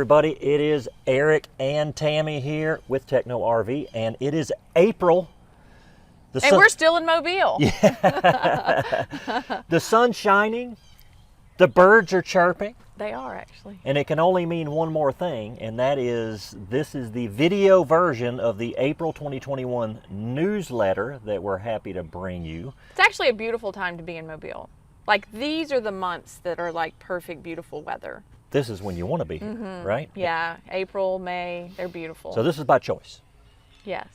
Everybody, it is Eric and Tammy here with TechnoRV, and it is April. And we're still in Mobile. Yeah. The sun's shining, the birds are chirping. They are actually. And it can only mean one more thing, and that is this is the video version of the April 2021 newsletter that we're happy to bring you. It's actually a beautiful time to be in Mobile. Like, these are the months that are like perfect, beautiful weather. This is when you want to be here, right? Yeah, April, May, they're beautiful. So this is by choice. Yes.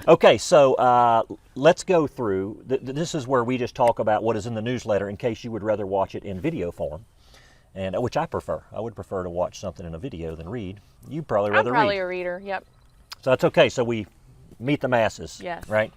Okay, so let's go through. This is where we just talk about what is in the newsletter in case you would rather watch it in video form, and which I prefer. I would prefer to watch something in a video than read. You'd probably rather read. I'm probably a reader, yep. So that's okay. So we meet the masses, yes. Right?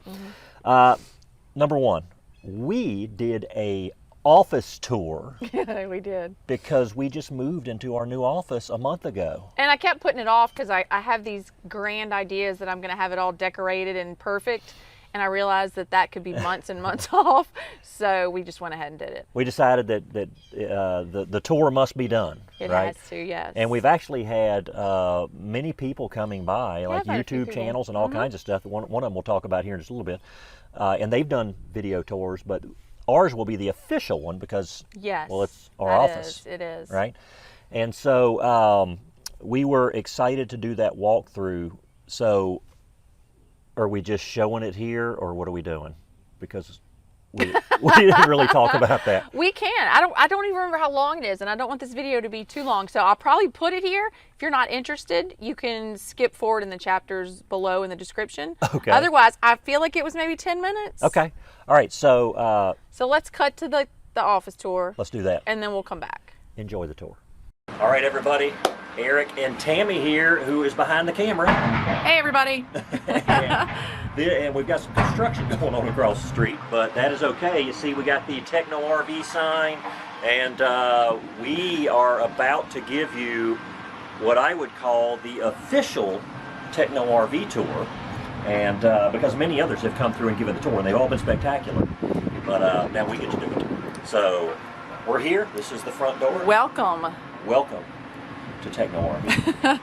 Number one, we did a office tour. Yeah, we did. Because we just moved into our new office a month ago. And I kept putting it off because I have these grand ideas that I'm going to have it all decorated and perfect. And I realized that that could be months and months off. So we just went ahead and did it. We decided that the tour must be done. It right? has to, yes. And we've actually had many people coming by, like YouTube channels and all kinds of stuff. One of them we'll talk about here in just a little bit. And they've done video tours, but ours will be the official one because, well, it's our office. It is. Right? And so we were excited to do that walkthrough. So are we just showing it here, or what are we doing? Because we didn't really talk about that. We can. I don't even remember how long it is, and I don't want this video to be too long, so I'll probably put it here. If you're not interested, you can skip forward in the chapters below in the description. Okay. Otherwise, I feel like it was maybe 10 minutes. Okay. All right. So so let's cut to the office tour. Let's do that. And then we'll come back. Enjoy the tour. All right, everybody. Eric and Tammy here, who is behind the camera. Hey, everybody. And we've got some construction going on across the street, but that is okay. You see, we got the TechnoRV sign, and we are about to give you what I would call the official TechnoRV tour, and because many others have come through and given the tour, and they've all been spectacular, but now we get to do it. So we're here. This is the front door. Welcome. Welcome to TechnoRV.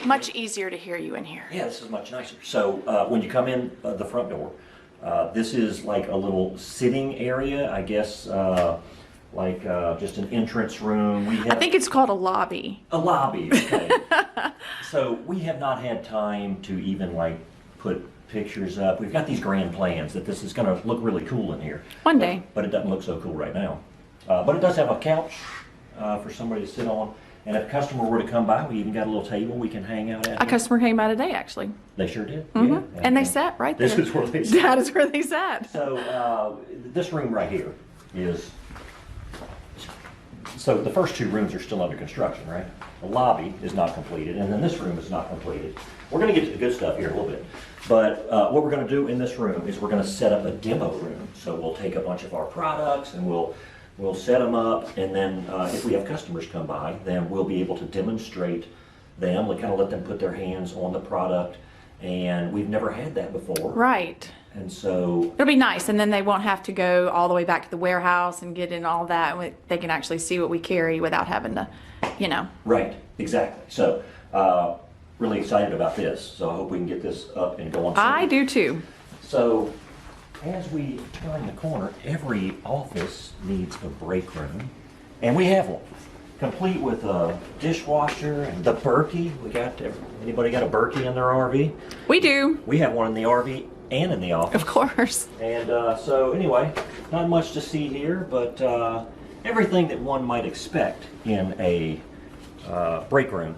Much easier to hear you in here. Yeah, this is much nicer. So when you come in the front door, this is like a little sitting area, I guess, like just an entrance room. I think it's called a lobby. A lobby, okay. So we have not had time to even like put pictures up. We've got these grand plans that this is going to look really cool in here. One day. But it doesn't look so cool right now. But it does have a couch for somebody to sit on. And if a customer were to come by, we even got a little table we can hang out at. A customer came by today, actually. They sure did. Yeah. And they and sat right there. This is where they sat. That is where they sat. So this room right here is, so the first two rooms are still under construction, right? The lobby is not completed, and then this room is not completed. We're going to get to the good stuff here in a little bit. But what we're going to do in this room is we're going to set up a demo room. So we'll take a bunch of our products and we'll set them up, and then if we have customers come by, then we'll be able to demonstrate them, kind of let them put their hands on the product, and we've never had that before. Right. And so it'll be nice, and then they won't have to go all the way back to the warehouse and get in all that. They can actually see what we carry without having to, you know. Right, exactly. So really excited about this. So I hope we can get this up and going soon. I do too. So as we turn the corner, every office needs a break room, and we have one, complete with a dishwasher and the Berkey. Anybody got a Berkey in their RV? We do. We have one in the RV and in the office. Of course. And so anyway, not much to see here, but everything that one might expect in a break room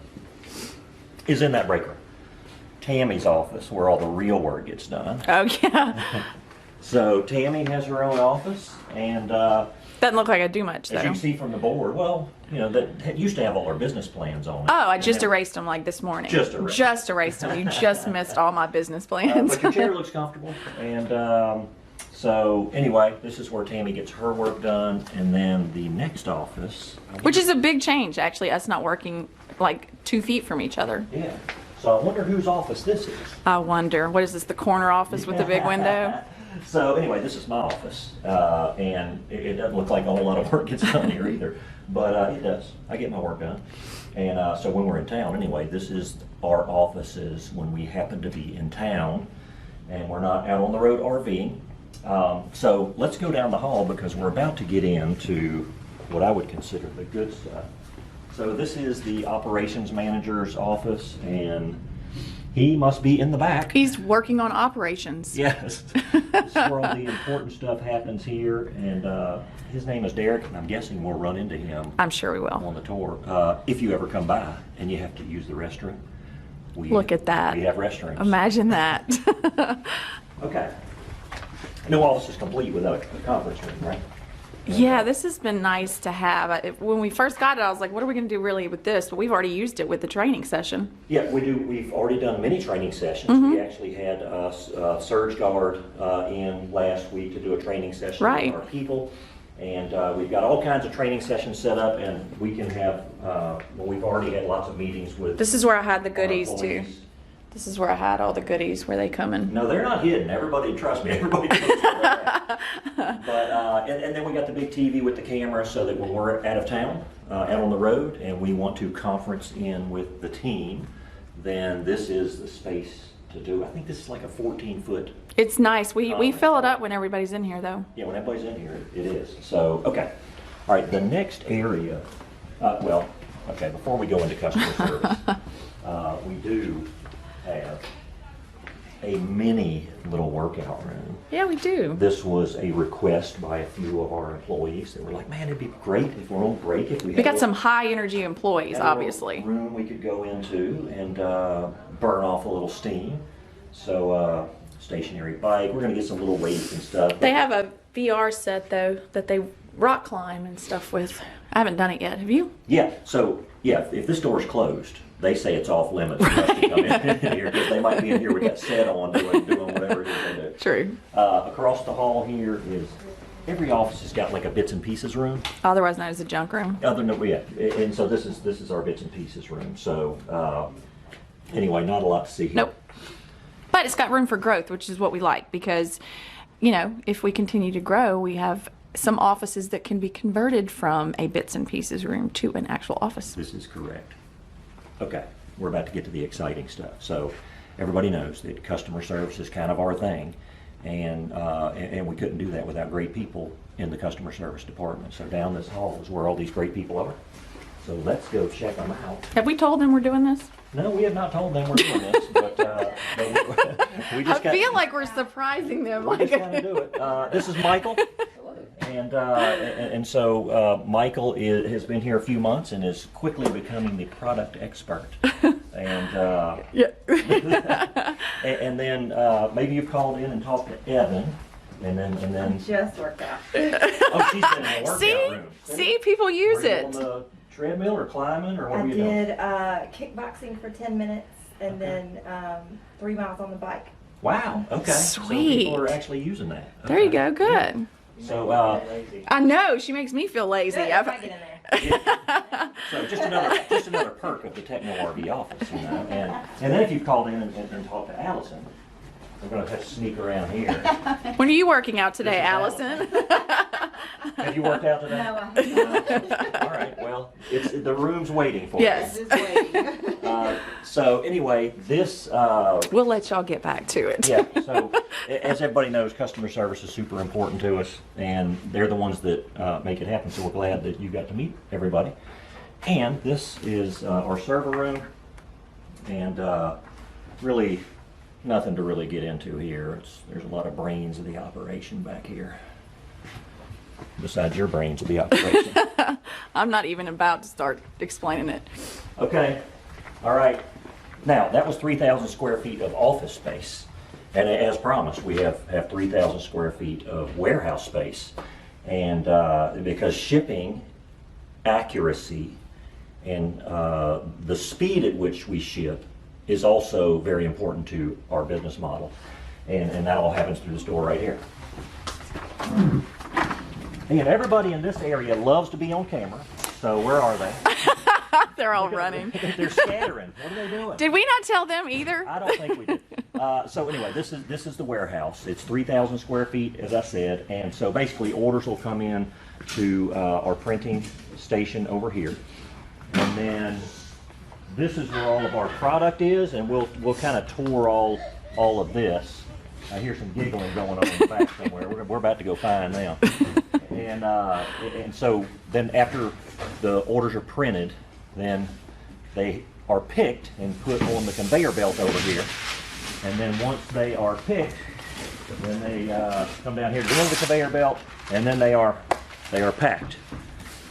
is in that break room. Tammy's office, where all the real work gets done. Oh, yeah. So Tammy has her own office, and doesn't look like I do much, though. As you can see from the board, well, you know, that used to have all our business plans on it. Oh, I just erased them like this morning. Just erased. Just erased them. You just missed all my business plans. But your chair looks comfortable, and so anyway, this is where Tammy gets her work done, and then the next office, which is a big change, actually, us not working like 2 feet from each other. Yeah. So I wonder whose office this is. I wonder. What is this, the corner office with the big window? So anyway, this is my office, and it doesn't look like a whole lot of work gets done here either, but it does. I get my work done. And so when we're in town, anyway, this is our offices when we happen to be in town and we're not out on the road RVing. So let's go down the hall because we're about to get into what I would consider the good stuff. So this is the operations manager's office, and he must be in the back. He's working on operations. Yes. This is where all the important stuff happens here, and his name is Derek, and I'm guessing we'll run into him I'm sure we will. on the tour. If you ever come by and you have to use the restroom. Look at that. We have restrooms. Imagine that. Okay. No office is complete without a conference room, right? Yeah, this has been nice to have. When we first got it, I was like, what are we going to do really with this? But we've already used it with the training session. Yeah, we do. We've already done many training sessions. Mm-hmm. We actually had Surge Guard in last week to do a training session Right. with our people. And we've got all kinds of training sessions set up, and we can have, well, we've already had lots of meetings with This is where I had the our goodies too. employees. This is where I had all the goodies where they come in. No, they're not hidden. Everybody, trust me, everybody knows where they're at. But, and then we got the big TV with the camera so that when we're out of town, out on the road, and we want to conference in with the team, then this is the space to do. I think this is like a 14-foot. It's nice. We fill it up when everybody's in here though. Yeah, when everybody's in here, it is. So, okay. All right, the next area, well, okay, before we go into customer service, we do have a mini little workout room. Yeah, we do. This was a request by a few of our employees that were like, man, it'd be great if we're on break if we We had got a some high energy employees, had a little obviously. room we could go into and burn off a little steam. So, stationary bike, we're gonna get some little weights and stuff. They have a VR set though that they rock climb and stuff with. I haven't done it yet. Have you? Yeah, so, yeah, if this door's closed, they say it's off limits for us to come in here because they might be in here with that set on doing whatever it is they do. True. Across the hall here is, every office has got like a bits and pieces room. Otherwise known as a junk room. Other than, yeah, and so this is our bits and pieces room. So, anyway, not a lot to see here. Nope. But it's got room for growth, which is what we like because, you know, if we continue to grow, we have some offices that can be converted from a bits and pieces room to an actual office. This is correct. Okay, we're about to get to the exciting stuff. So everybody knows that customer service is kind of our thing, and we couldn't do that without great people in the customer service department. So down this hall is where all these great people are. So let's go check them out. Have we told them we're doing this? No, we have not told them we're doing this, but we just I feel like we're surprising them. we're just going to do it. This is Michael. And so Michael has been here a few months and is quickly becoming the product expert. And Yeah. and then maybe you've called in and talked to Evan, and then Just worked out. oh, she's been in the workout See? room. See, people use Were you it. on the treadmill or climbing or what I were you doing? did kickboxing for 10 minutes and then 3 miles on the bike. Wow. Okay. So Sweet. people are actually using that. There you Okay. go. Good. So I know she makes me feel lazy. Good, I might get in there. so just another perk of the TechnoRV office, you know. And then if you've called in and talked to Allison, we're going to have to sneak around here. When are you working out today, This is Allison? Have you worked out today? No, I have not. All right. Well, the room's waiting for you. Yes. Just waiting. So anyway, this. We'll let y'all get back to it. Yeah. So as everybody knows, customer service is super important to us, and they're the ones that make it happen. So we're glad that you got to meet everybody. And this is our server room, and really nothing to really get into here. There's a lot of brains of the operation back here. Besides your brains of the operation. I'm not even about to start explaining it. Okay, all right. Now, that was 3,000 square feet of office space. And as promised, we have 3,000 square feet of warehouse space. And because shipping accuracy and the speed at which we ship is also very important to our business model. And that all happens through this door right here. And everybody in this area loves to be on camera. So where are they? They're all running. They're scattering. What are they doing? Did we not tell them either? I don't think we did. So anyway, this is the warehouse. It's 3,000 square feet, as I said, and so basically orders will come in to our printing station over here, and then this is where all of our product is, and we'll kind of tour all of this. I hear some giggling going on in the back somewhere. We're about to go find them. And so then after the orders are printed, then they are picked and put on the conveyor belt over here. And then once they are picked, then they come down here to the conveyor belt, and then they are packed.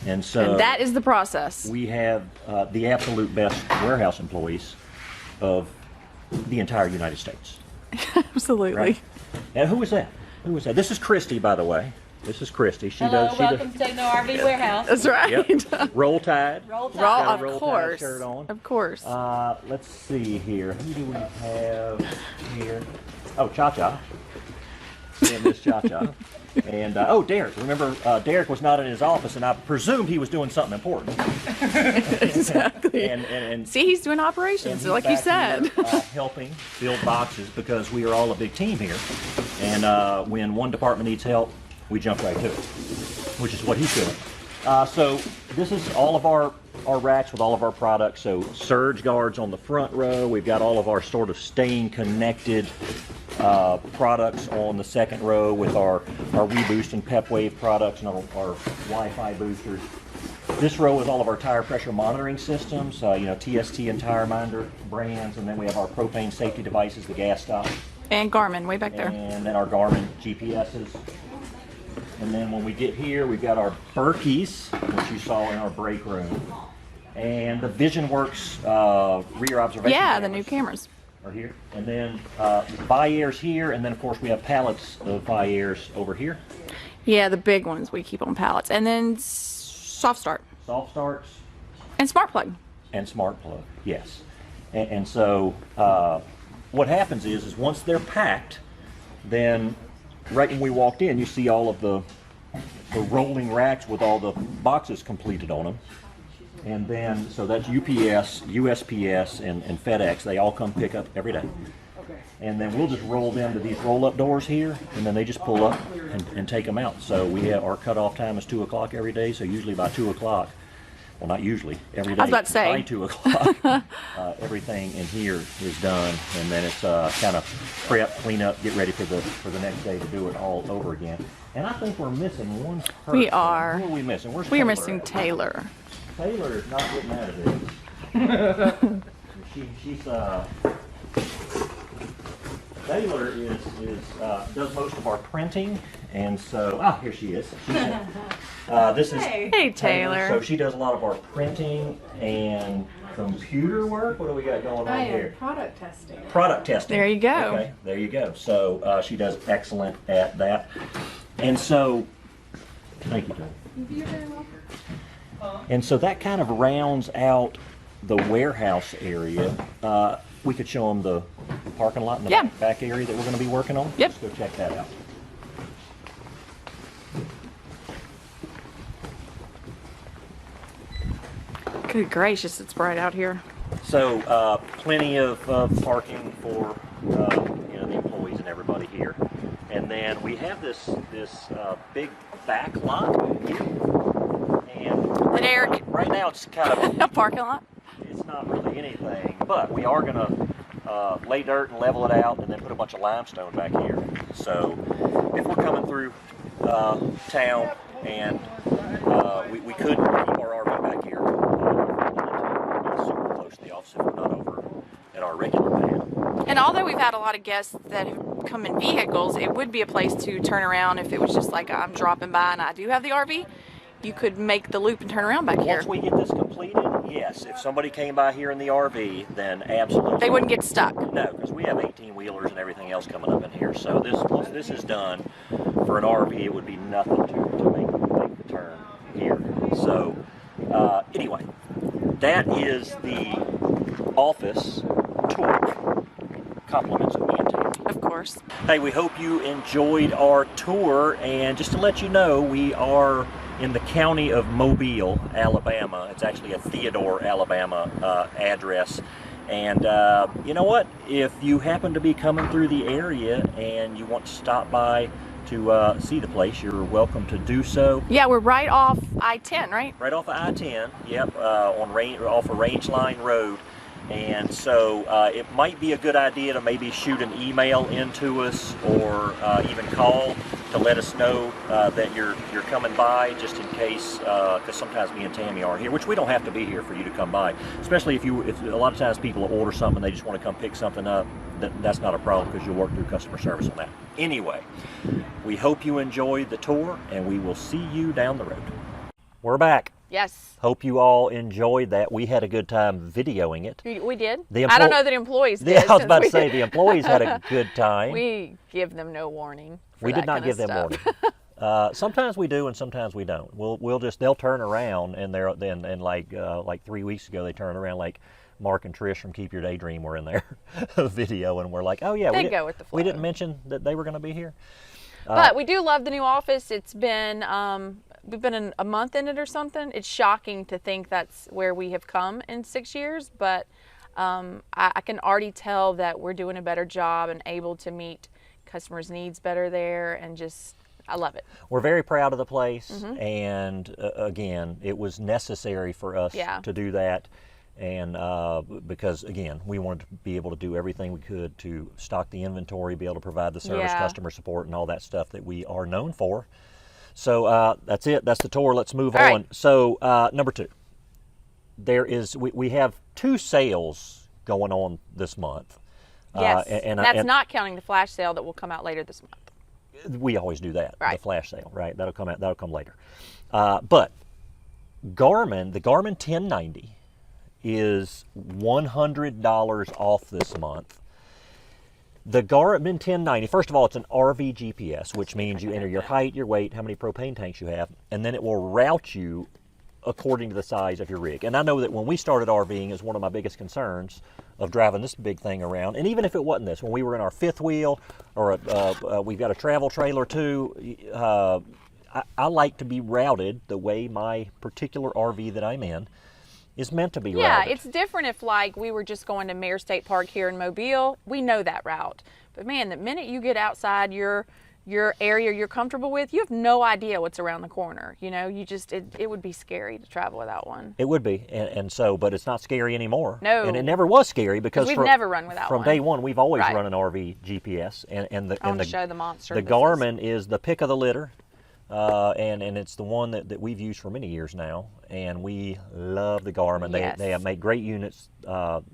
And so that is the process. we have the absolute best warehouse employees of the entire United States. Absolutely. Right? And who was that? Who was that? This is Christy, by the way. This is Christy. She Hello, does. welcome to TechnoRV Warehouse. That's right. Yep. Roll Tide. Roll Tide. Raw, Got a of Roll Tide course. shirt on. Of course. Let's see here. Who do we have here? Oh, Cha Cha. Yeah, Miss Cha Cha. And oh, Derek. Remember, Derek was not in his office, and I presumed he was doing something important. Exactly. And See, he's doing operations, he's like you back said. here, helping build boxes because we are all a big team here. And when one department needs help, we jump right to it, which is what he's doing. So this is all of our racks with all of our products. So surge guards on the front row. We've got all of our sort of staying connected products on the second row with our WeBoost and Pepwave products and our Wi-Fi boosters. This row is all of our tire pressure monitoring systems, TST and Tire Minder brands, and then we have our propane safety devices, the gas stop, And Garmin, way back there. and then our Garmin GPSs. And then when we get here, we've got our Berkeys, which you saw in our break room, and the VisionWorks rear observation Yeah, the cameras new cameras. are here. And then Bi-Airs here, and then of course we have pallets of Bi-Airs over here. Yeah, the big ones we keep on pallets. And then soft start. Soft starts And smart plug. and smart plug, yes. And so what happens is once they're packed, then right when we walked in, you see all of the rolling racks with all the boxes completed on them. And then, so that's UPS, USPS, and FedEx. They all come pick up every day. And then we'll just roll them to these roll-up doors here, and then they just pull up and take them out. So we have our cutoff time is 2 o'clock every day. So usually by 2 o'clock, well, not usually, every day I was about to say. by 2 o'clock, everything in here is done, and then it's kind of prep, clean up, get ready for the next day to do it all over again. And I think we're missing one person. We are. Who are we missing? Where's We are Taylor missing at? Taylor. Taylor is not getting out of this. She's Taylor does most of our printing, and so here she is. This is Hey, Taylor. So she does a lot of our printing and computer work. What do we got going on here? Product testing. Product testing. There you go. Okay, there you go. So she does excellent at that, and so thank you, Taylor. You're very welcome. And so that kind of rounds out the warehouse area. We could show them the parking lot and the Yeah. back area that we're going to be working on. Yep. Let's go check that out. Good gracious, it's bright out here. So plenty of parking for the employees and everybody here. And then we have this big back lot here. And Eric. right now it's kind of A parking lot. it's not really anything, but we are going to lay dirt and level it out and then put a bunch of limestone back here. So if we're coming through town and we could keep our RV back here, super close to the office if we're not over at our regular pad. And although we've had a lot of guests that have come in vehicles, it would be a place to turn around if it was just like I'm dropping by and I do have the RV. You could make the loop and turn around back here. Once we get this completed, yes, if somebody came by here in the RV, then absolutely. They wouldn't get stuck. No, because we have 18-wheelers and everything else coming up in here. So once this is done, for an RV, it would be nothing to make the turn here. So anyway, that is the office tour. Compliments of me and Taylor. Of course. Hey, we hope you enjoyed our tour, and just to let you know, we are in the county of Mobile, Alabama. It's actually a Theodore, Alabama address, And you know what? If you happen to be coming through the area and you want to stop by to see the place, you're welcome to do so. Yeah, we're right off I-10, right? Right off of I-10, yep, off of Range Line Road. And so it might be a good idea to maybe shoot an email into us or even call to let us know that you're coming by, just in case, because sometimes me and Tammy aren't here, which we don't have to be here for you to come by. Especially if a lot of times people order something and they just want to come pick something up. That's not a problem because you'll work through customer service on that. Anyway, we hope you enjoyed the tour, and we will see you down the road. We're back. Yes, Hope you all enjoyed that. We had a good time videoing it. we did. The I don't know that employees did. Yeah, I was since about to we- say the employees had a good time. We give them no warning. For We that did not kind give of them stuff. warning. Sometimes we do, and sometimes we don't. They'll turn around, and like 3 weeks ago they turned around, like Mark and Trish from Keep Your Daydream were in their video, and we're like, oh yeah, They go with the flow. we didn't mention that they were going to be here. But we do love the new office. It's been, we've been in a month in it or something. It's shocking to think that's where we have come in 6 years, but I can already tell that we're doing a better job and able to meet customers' needs better there, and just, I love it. We're very proud of the place, Mm-hmm. and again, it was necessary for us Yeah. to do that. And because, again, we wanted to be able to do everything we could to stock the inventory, be able to provide the service, Yeah. customer support, and all that stuff that we are known for. So that's it. That's the tour. Let's move All on. right. So number 2, we have 2 sales going on this month. Yes, and that's not counting the flash sale that will come out later this month. we always do that. Right. The flash sale, right? That'll come later. But the Garmin 1090 is $100 off this month. The Garmin 1090, first of all, it's an RV GPS, which means you enter your height, your weight, how many propane tanks you have, and then it will route you according to the size of your rig. And I know that when we started RVing, is one of my biggest concerns of driving this big thing around. And even if it wasn't this, when we were in our 5th wheel, or we've got a travel trailer too, I like to be routed the way my particular RV that I'm in is meant to be Yeah, routed. it's different if like we were just going to Mare State Park here in Mobile. We know that route. But man, the minute you get outside your area you're comfortable with, you have no idea what's around the corner. You know, it would be scary to travel without one. It would be, and so, but it's not scary anymore. No. And it never was scary because We've never run without from one. day one, we've always Right. run an RV GPS, and the I want to show the monster. the this is. Garmin is the pick of the litter, and it's the one that we've used for many years now, and we love the Garmin. Yes. They have made great units. Of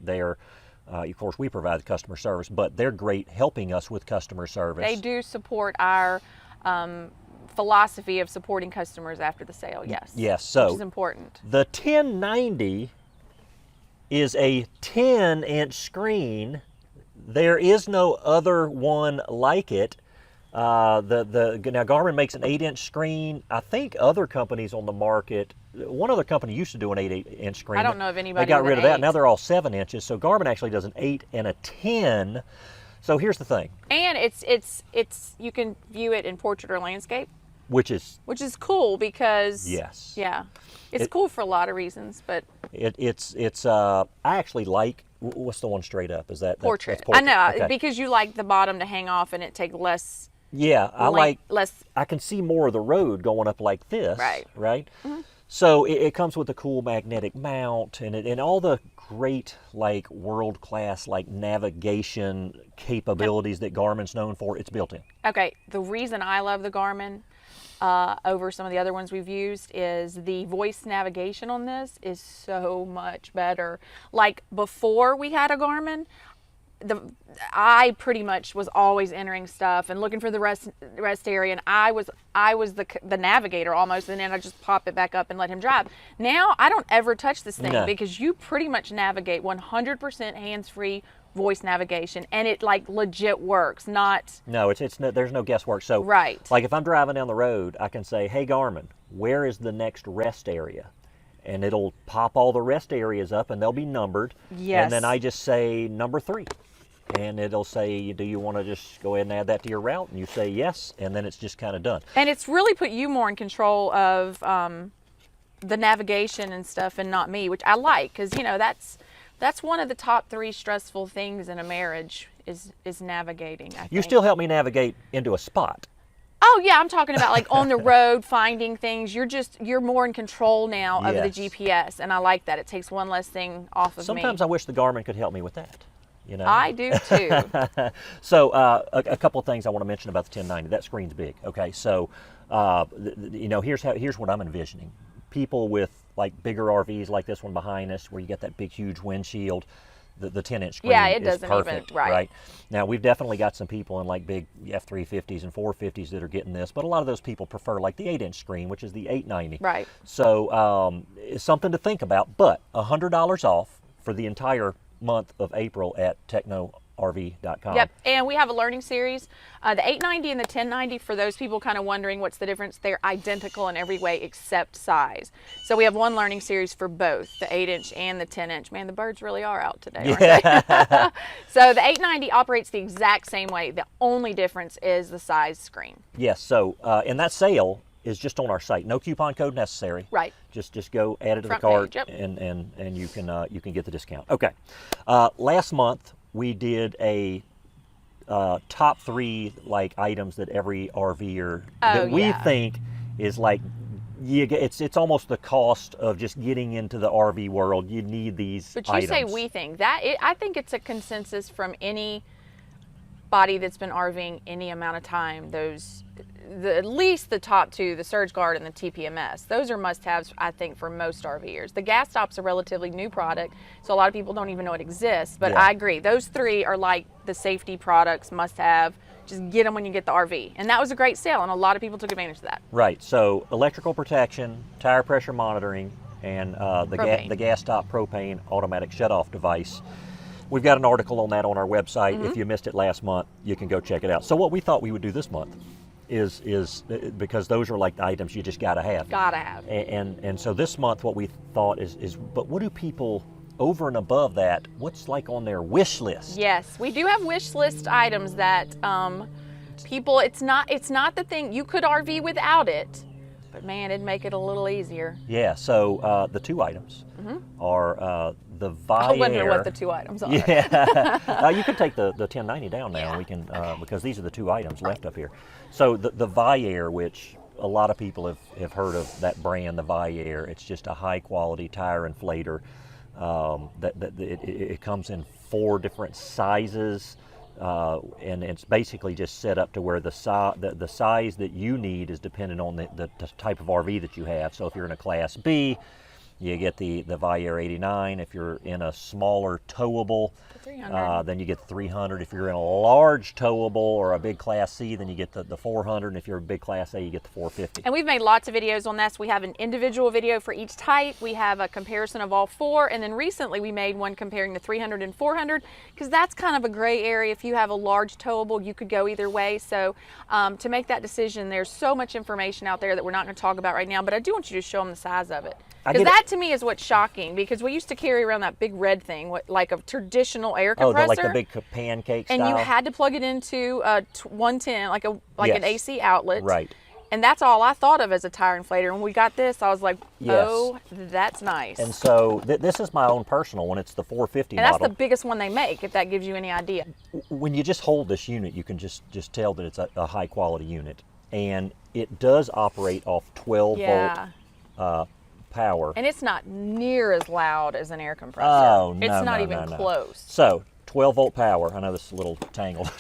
course, we provide the customer service, but they're great helping us with customer service. They do support our philosophy of supporting customers after the sale. Yes. Yes, so which is important. the 1090 is a 10-inch screen. There is no other one like it. Now Garmin makes an 8-inch screen. I think other companies on the market, one other company used to do an 8-inch screen. I don't know of anybody They got with rid an of that. 8. Now they're all 7 inches. So Garmin actually does an 8 and a 10. So here's the thing, And it's you can view it in portrait or landscape, which is cool because yes. yeah, it's cool for a lot of reasons, but I actually like, what's the one straight up? Is that portrait. that's I know Okay. because you like the bottom to hang off and it take less. Yeah, I less. I can see more of the road going up like this. Right. Right. So it comes with a cool magnetic mount and all the great like world-class like navigation capabilities that Garmin's known for. It's built in. Okay, the reason I love the Garmin over some of the other ones we've used is the voice navigation on this is so much better. Like before we had a Garmin, I pretty much was always entering stuff and looking for the rest area, and I was the navigator almost, and then I just pop it back up and let him drive. Now I don't ever touch this thing No. because you pretty much navigate 100% hands-free voice navigation, and it like legit works. Not No, there's no guesswork. So Right. like if I'm driving down the road, I can say, "Hey Garmin, where is the next rest area?" And it'll pop all the rest areas up, and they'll be numbered. Yes. And then I just say number 3. And it'll say, do you want to just go ahead and add that to your route? And you say yes, and then it's just kind of done. And it's really put you more in control of the navigation and stuff, and not me, which I like, because you know that's That's one of the top 3 stressful things in a marriage is navigating. I You think. still help me navigate into a spot. Oh yeah, I'm talking about like on the road finding things. You're more in control now of the Yes. GPS, and I like that. It takes one less thing off of Sometimes me. I wish the Garmin could help me with that. You know. I do too. So a couple of things I want to mention about the 1090. That screen's big. Okay, so you know, here's what I'm envisioning. People with like bigger RVs like this one behind us, where you get that big huge windshield. The 10-inch screen Yeah, it is doesn't even- perfect, right. Now we've definitely got some people in like big F350s and 450s that are getting this, but a lot of those people prefer like the 8-inch screen, which is the 890. Right. So it's something to think about. But $100 off for the entire month of April at TechnoRV.com. Yep, and we have a learning series. The 890 and the 1090, for those people kind of wondering what's the difference, they're identical in every way except size. So we have one learning series for both, the 8-inch and the 10-inch. Man, the birds really are out today, aren't they? So the 890 operates the exact same way. The only difference is the size screen. Yes. So and that sale is just on our site. No coupon code necessary. Right. Just go add it to Front the cart, page, yep. and you can get the discount. Okay. Last month we did a top 3 like items that every RVer that we yeah. think is like it's almost the cost of just getting into the RV world. You need these But you items. say we think. I think it's a consensus from anybody that's been RVing any amount of time. At least the top 2, the Surge Guard and the TPMS, those are must-haves, I think, for most RVers. The gas stop's a relatively new product, so a lot of people don't even know it exists. But Yeah. I agree, those 3 are like the safety products, must-have. Just get them when you get the RV, and that was a great sale, and a lot of people took advantage of that. Right. So electrical protection, tire pressure monitoring, and Propane. the gas stop propane automatic shutoff device. We've got an article on that on our website. Mm-hmm. If you missed it last month, you can go check it out. So what we thought we would do this month is because those are like the items you just got to have. Gotta have. And so this month what we thought is but what do people over and above that, what's like on their wish list? Yes, we do have wish list items that people, it's not the thing, you could RV without it, but man, it'd make it a little easier. Yeah, so the 2 items are the Viair. I wonder what the 2 items are. Yeah, you can take the 1090 down now. Yeah. We can because these are the 2 items left up here. So the Viair, which a lot of people have heard of that brand, the Viair. It's just a high quality tire inflator. It comes in 4 different sizes, and it's basically just set up to where the size that you need is dependent on the type of RV that you have. So if you're in a Class B, you get the Viair 89. If you're in a smaller towable, 300. then you get the 300. If you're in a large towable or a big Class C, then you get the 400. And if you're a big Class A, you get the 450. And we've made lots of videos on this. We have an individual video for each type. We have a comparison of all 4. And then recently we made one comparing the 300 and 400, because that's kind of a gray area. If you have a large towable, you could go either way. So to make that decision, there's so much information out there that we're not going to talk about right now, but I do want you to show them the size of it. Because that to me is what's shocking, because we used to carry around that big red thing, like a traditional air compressor. Oh, like the big pancake style? And you had to plug it into a 110, like an Yes. AC outlet. Right. And that's all I thought of as a tire inflator. When we got this, I was like, Yes. oh, that's nice. And so this is my own personal one. It's the 450 And that's model. the biggest one they make, if that gives you any idea. When you just hold this unit, you can just tell that it's a high quality unit. And it does operate off 12 Yeah. volt power. And it's not near as loud as an air compressor. Oh, no, It's not no, even no. close. So 12 volt power. I know this is a little tangled.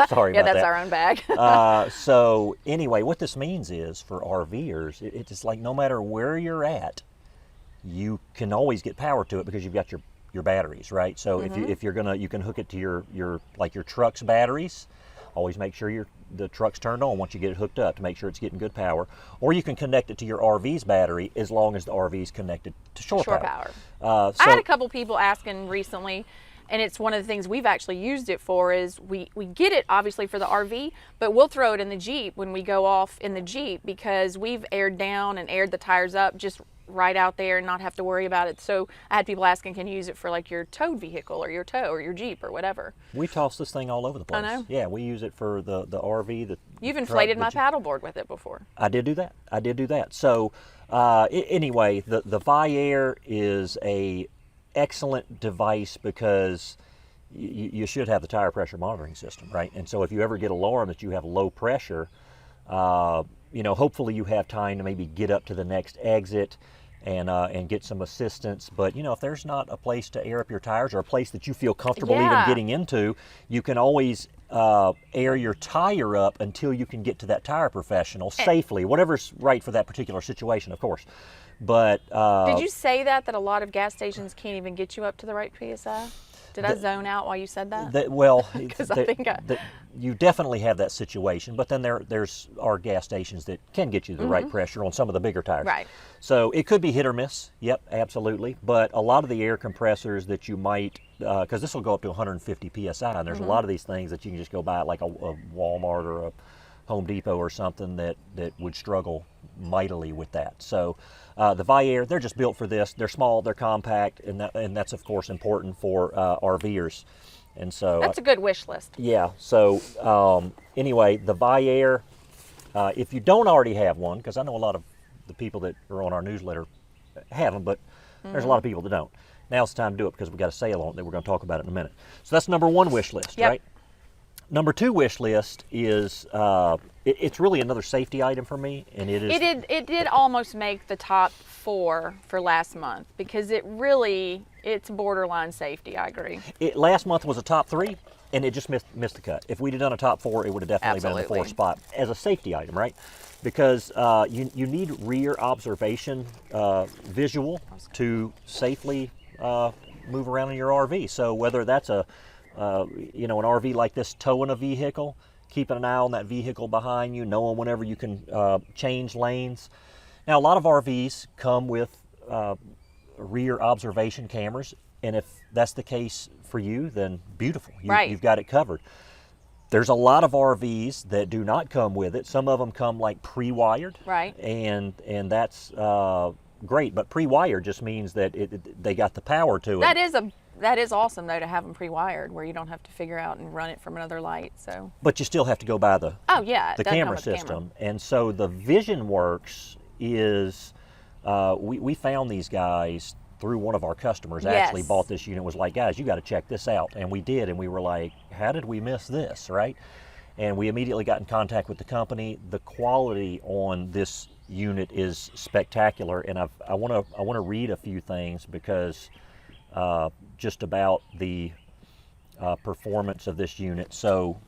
Sorry Yeah, about that's that. our own bag. So anyway, what this means is for RVers, it's like no matter where you're at, you can always get power to it because you've got your batteries, right? So if you're gonna, you can hook it to your truck's batteries. Always make sure the truck's turned on once you get it hooked up to make sure it's getting good power. Or you can connect it to your RV's battery as long as the RV's connected to shore power. I had a couple people asking recently, and it's one of the things we've actually used it for, is we get it obviously for the RV, but we'll throw it in the Jeep when we go off in the Jeep, because we've aired down and aired the tires up just right out there and not have to worry about it. So I had people asking, can you use it for like your towed vehicle or your tow or your Jeep or whatever? We toss this thing all over the place. I know. Yeah, we use it for the RV. You've inflated my Jeep. paddleboard with it before. I did do that. So anyway, the Viair is excellent device because you should have the tire pressure monitoring system, right? And so if you ever get alarm that you have low pressure, hopefully you have time to maybe get up to the next exit and get some assistance. But if there's not a place to air up your tires or a place that you feel comfortable even getting into, you can always air your tire up until you can get to that tire professional safely, whatever's right for that particular situation, of course. But did you say that a lot of gas stations can't even get you up to the right PSI? Did I zone out while you said that? Well, because I think you definitely have that situation, but then there's gas stations that can get you the right pressure on some of the bigger tires. Right. So it could be hit or miss. Yep, absolutely. But a lot of the air compressors that you might, because this will go up to 150 psi, and there's a lot of these things that you can just go buy at like a Walmart or a Home Depot or something that would struggle mightily with that. So the Viair, they're just built for this. They're small, they're compact, and that's of course important for RVers. And so that's a good wish list. Yeah. So anyway, the Viair, if you don't already have one, because I know a lot of the people that are on our newsletter have them, but there's a lot of people that don't. Now's the time to do it because we got a sale on it that we're going to talk about it in a minute. So that's number one wish list, right? Number two wish list is it's really another safety item for me, and it is. It did almost make the top 4 for last month because it's borderline safety. I agree. Last month was a top 3, and it just missed the cut. If we'd have done a top 4, it would have definitely been in the 4th spot as a safety item, right? Because you need rear observation visual to safely move around in your RV. So whether that's an RV like this towing a vehicle, keeping an eye on that vehicle behind you, knowing whenever you can change lanes. Now, a lot of RVs come with rear observation cameras, and if that's the case for you, then beautiful. You've got it covered. There's a lot of RVs that do not come with it. Some of them come like pre-wired, right? And that's great, but pre-wired just means that they got the power to it. That is awesome though to have them pre-wired where you don't have to figure out and run it from another light. So. But you still have to go by the camera system, and so the VisionWorks is we found these guys through one of our customers. Actually bought this unit, was like, guys, you got to check this out, and we did, and we were like, how did we miss this, right? And we immediately got in contact with the company. The quality on this unit is spectacular, and I want to read a few things because just about the performance of this unit. So,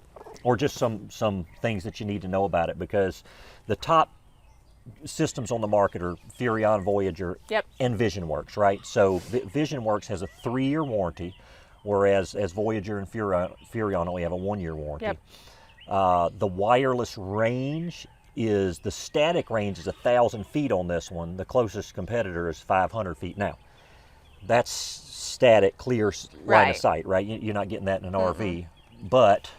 or just some things that you need to know about it, because the top systems on the market are Furrion, Voyager, and VisionWorks, right? So VisionWorks has a 3-year warranty, whereas Voyager and Furrion only have a 1-year warranty. The wireless range is, the static range is 1,000 feet on this one. The closest competitor is 500 feet. Now, that's static, clear line of sight, right? You're not getting that in an RV, but...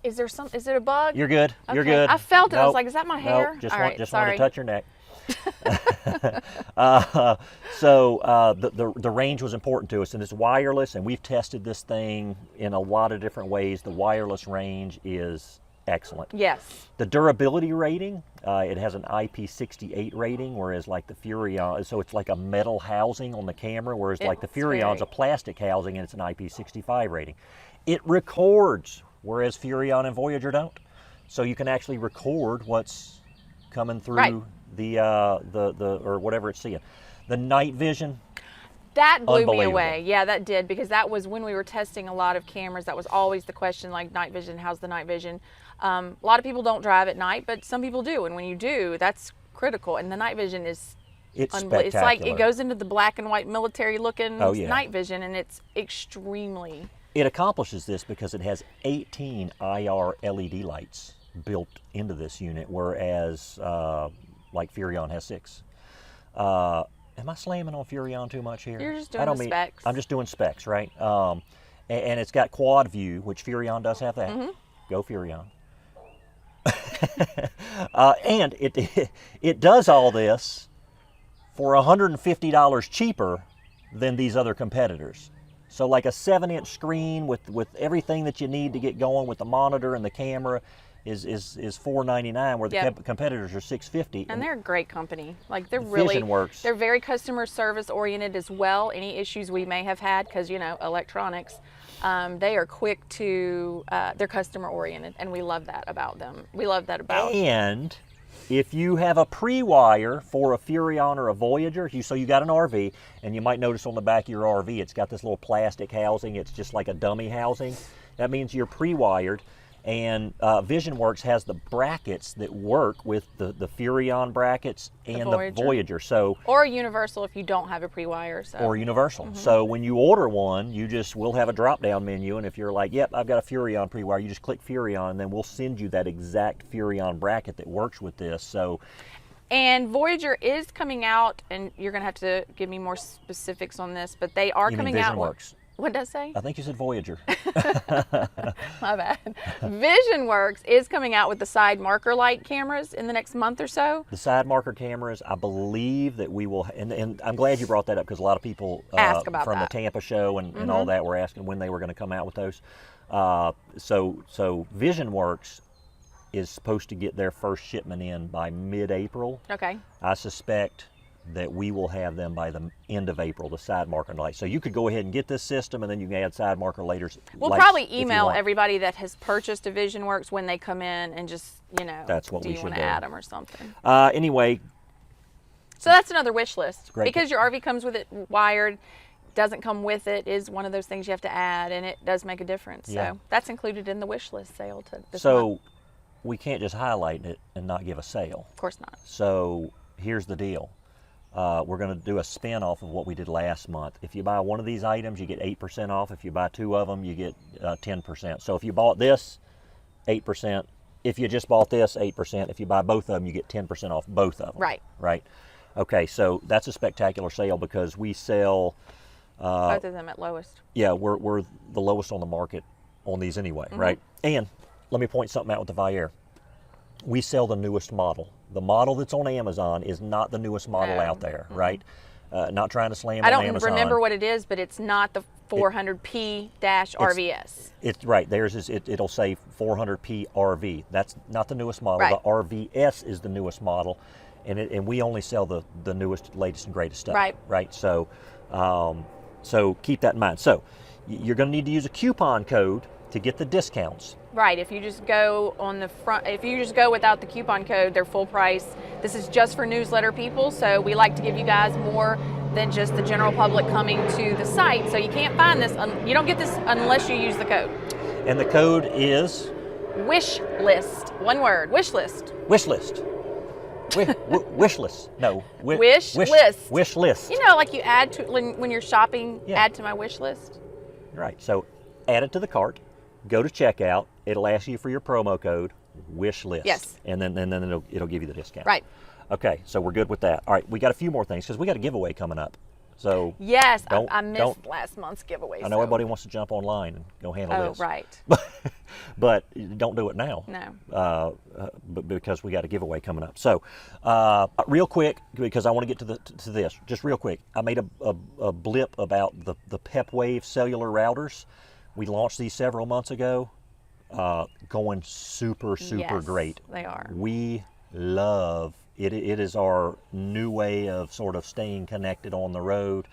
Is it a bug? You're good. Okay. You're good. I felt it. I was like, is that my hair? Nope. Just All want to touch your neck. So the range was important to us, and it's wireless, and we've tested this thing in a lot of different ways. The wireless range is excellent. Yes. The durability rating, it has an IP68 rating, whereas like the Furrion, so it's like a metal housing on the camera, whereas like the Furrion's a plastic housing and it's an IP65 rating. It records, whereas Furrion and Voyager don't. So you can actually record what's coming through the or whatever it's seeing. The night vision, that blew me away. Yeah, that did, because that was when we were testing a lot of cameras. That was always the question, like night vision, how's the night vision? A lot of people don't drive at night, but some people do, and when you do, that's critical. And the night vision is unbelievable. It's like it goes into the black and white military looking night vision, and it's extremely... It accomplishes this because it has 18 IR LED lights built into this unit, whereas like Furrion has 6. Am I slamming on Furrion too much here? You're just doing the specs. I'm just doing specs, right? And it's got quad view, which Furrion does have that. Go Furrion. And it does all this for $150 cheaper than these other competitors. So like a 7-inch screen with everything that you need to get going with the monitor and the camera, is $499, where the Yep. competitors are $650. And they're a great company. Like they're VisionWorks. they're very customer service oriented as well. Any issues we may have had, because electronics, they are quick to, they're customer oriented, and we love that about them. We love that about. And if you have a pre-wire for a Furion or a Voyager, so you got an RV, and you might notice on the back of your RV, it's got this little plastic housing. It's just like a dummy housing. That means you're pre-wired. And VisionWorks has the brackets that work with the Furion brackets and the Voyager. So, or Universal if you don't have a pre-wire. So. Or Universal. So when you order one, we'll have a drop-down menu, and if you're like, yep, I've got a Furion pre-wire, you just click Furion, and then we'll send you that exact Furion bracket that works with this. So. And Voyager is coming out, and you're going to have to give me more specifics on this, but they are coming out. VisionWorks. What did I say? I think you said Voyager. My bad. VisionWorks is coming out with the side marker light cameras in the next month or so. The side marker cameras, I believe that we will, and I'm glad you brought that up, because a lot of people ask about from that. the Tampa show and all that were asking when they were going to come out with those. So VisionWorks is supposed to get their first shipment in by mid-April. Okay. I suspect that we will have them by the end of April, the side marker lights. So you could go ahead and get this system, and then you can add side marker lights. We'll probably email everybody that has purchased a VisionWorks when they come in, and just, that's what do we you should want do. to add them or something? Anyway. So that's another wish list. Great. Because your RV comes with it wired, doesn't come with it, is one of those things you have to add, and it does make a difference. Yeah. So that's included in the wish list sale this So month. we can't just highlight it and not give a sale. Of course not. So here's the deal. We're going to do a spin off of what we did last month. If you buy one of these items, you get 8% off. If you buy two of them, you get 10%. So if you bought this, 8%. If you just bought this, 8%. If you buy both of them, you get 10% off both of them. Right. Right. Okay, so that's a spectacular sale, because we sell... both of them at lowest. Yeah, we're the lowest on the market on these anyway, right? And let me point something out with the Viair. We sell the newest model. The model that's on Amazon is not the newest model out there, right? Not trying to slam I on don't Amazon. remember what it is, but it's not the 400p-RVS. It's right. Theirs is it'll say 400p RV. That's not the newest model. Right. The RVS is the newest model, and we only sell the newest, latest, and greatest stuff. Right. Right. So, so keep that in mind. So, you're going to need to use a coupon code to get the discounts. Right, if you just go on the front, if you just go without the coupon code, they're full price. This is just for newsletter people, so we like to give you guys more than just the general public coming to the site. So you can't find this, you don't get this unless you use the code. And the code is? Wish list, one word, wish list. Wish list. Wish list. No. Wish list. Wish list. You know, like you add to, when you're shopping, Yeah. add to my wish list. Right, so add it to the cart, go to checkout, it'll ask you for your promo code, wish list. Yes. And then it'll give you the discount. Right. Okay, so we're good with that. All right, we got a few more things, because we got a giveaway coming up. So Yes, Don't- I missed don't- last month's giveaway. I know everybody wants to jump online and go handle Oh, this. right. But don't do it now. No. But because we got a giveaway coming up. So, real quick, because I want to get to this, just real quick. I made a blip about the Pepwave cellular routers. We launched these several months ago. Going super Yes, great. they are. We love it. It is our new way of sort of staying connected on the road.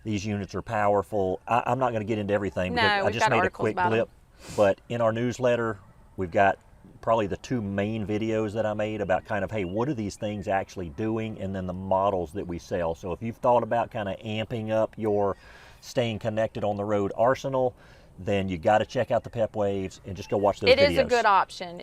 These units are powerful. I'm not going to get into everything, No, because I we've just got made a articles quick about 'em. blip. But in our newsletter, we've got probably the two main videos that I made about kind of, hey, what are these things actually doing, and then the models that we sell. So if you've thought about kind of amping up your staying connected on the road arsenal, then you got to check out the Pepwaves and just go watch those videos. It is a good option.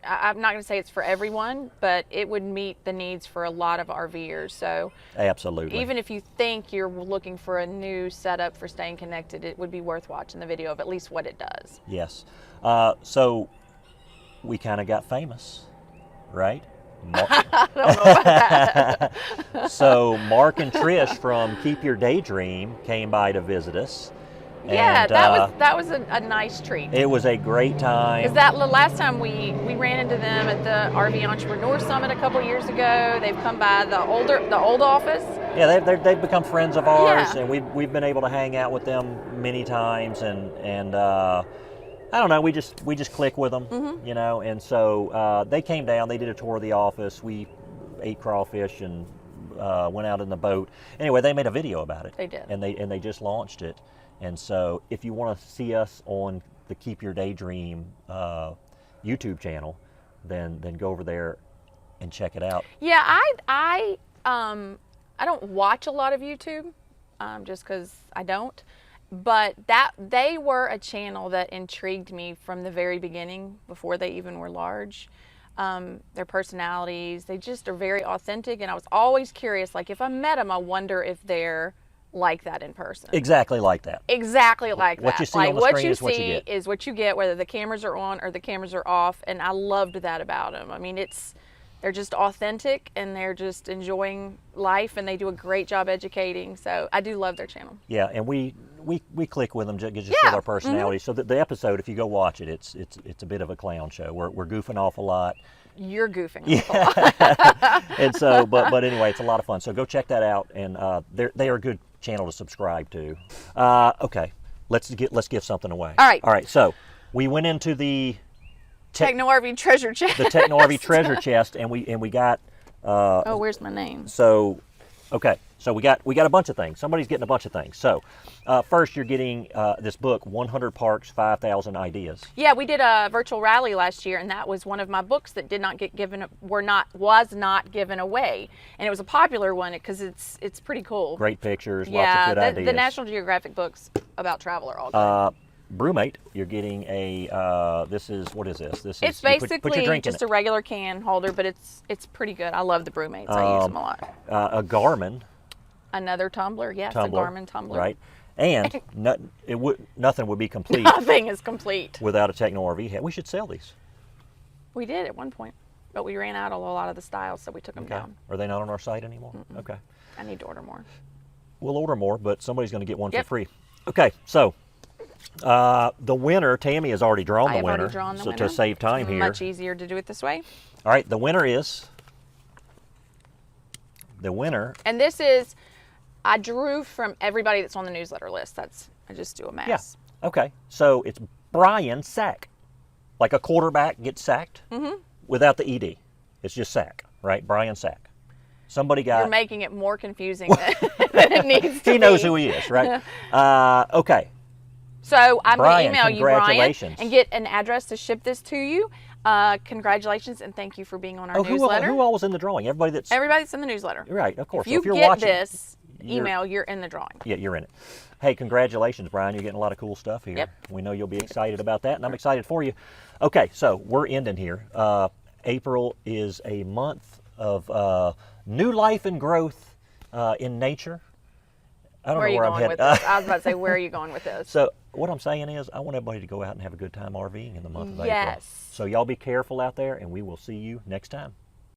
I'm not going to say it's for everyone, but it would meet the needs for a lot of RVers. So Absolutely. even if you think you're looking for a new setup for staying connected, it would be worth watching the video of at least what it does. Yes. So we kind of got famous, right? I don't know about that. So Mark and Trish from Keep Your Daydream came by to visit us. Yeah, And, that was a nice treat. It was a great time. Because that the last time we ran into them at the RV Entrepreneur Summit a couple years ago, they've come by the old office. Yeah, they've become friends of ours, Yeah. and we've been able to hang out with them many times, and I don't know. We just click with them, you know. And so they came down. They did a tour of the office. We ate crawfish and went out in the boat. Anyway, they made a video about it. They did. And they just launched it. And so if you want to see us on the Keep Your Daydream YouTube channel, then go over there and check it out. Yeah, I don't watch a lot of YouTube, just because I don't. But they were a channel that intrigued me from the very beginning, before they even were large. Their personalities, they just are very authentic, and I was always curious, like if I met them, I wonder if they're like that in person. Exactly like that. Exactly like that. What you see like on the what screen you is what you see get. is what you get, whether the cameras are on or the cameras are off, and I loved that about them. I mean, they're just authentic, and they're just enjoying life, and they do a great job educating. So I do love their channel. Yeah, and we click with them just Yeah. feel our personality. So the episode, if you go watch it, it's a bit of a clown show. We're goofing off a lot. You're goofing off a lot. And so, but anyway, it's a lot of fun. So go check that out, and they are a good channel to subscribe to. Okay, let's give something away. All right. All right. So we went into the TechnoRV treasure chest. the TechnoRV treasure chest, and we got. Oh, where's my name? So, okay. So we got a bunch of things. Somebody's getting a bunch of things. So first, you're getting this book, 100 Parks, 5,000 Ideas. Yeah, we did a virtual rally last year, and that was one of my books that did not get given, was not given away, and it was a popular one because it's pretty cool. Great pictures, Yeah, lots of good ideas. the National Geographic books about travel are all good. Brewmate, you're getting a. What is this? This It's is basically put your drink in just it. a regular can holder, but it's pretty good. I love the Brewmates. I use them a lot. A Garmin Another tumbler, yes, tumbler, a Garmin tumbler. right? And nothing would be complete Nothing is complete. without a TechnoRV hat. We should sell these. We did at one point, but we ran out of a lot of the styles, so we took them Okay. down. Are they not on our site anymore? Okay. I need to order more. We'll order more, but somebody's going to get one Yep. for free. Okay, so the winner, Tammy has already drawn I the have winner. already drawn the so winner. to save time here. Much easier to do it this way. All right, the winner is. The winner. And this is, I drew from everybody that's on the newsletter list. I just do a mass. Yeah. Okay. So it's Brian Sack. Like a quarterback gets sacked without the ED. It's just Sack, right? Brian Sack. Somebody got. You're making it more confusing than it needs to be. He knows who he is, right? Okay. So I'm going Brian, to email you, Brian, congratulations. and get an address to ship this to you. Congratulations, and thank you for being on our newsletter. Who all was in the drawing? Everybody that's. Everybody that's in the newsletter. Right, of course. If So you if you're get watching, this email, you're in the drawing. Yeah, you're in it. Hey, congratulations, Brian. You're getting a lot of cool stuff here. Yep. We know you'll be excited about that, and I'm excited for you. Okay, so we're ending here. April is a month of new life and growth in nature. I don't Where are know you where I'm going headed. with this? I was about to say, where are you going with this? So what I'm saying is I want everybody to go out and have a good time RVing in the month of April. Yes. So y'all be careful out there, and we will see you next time.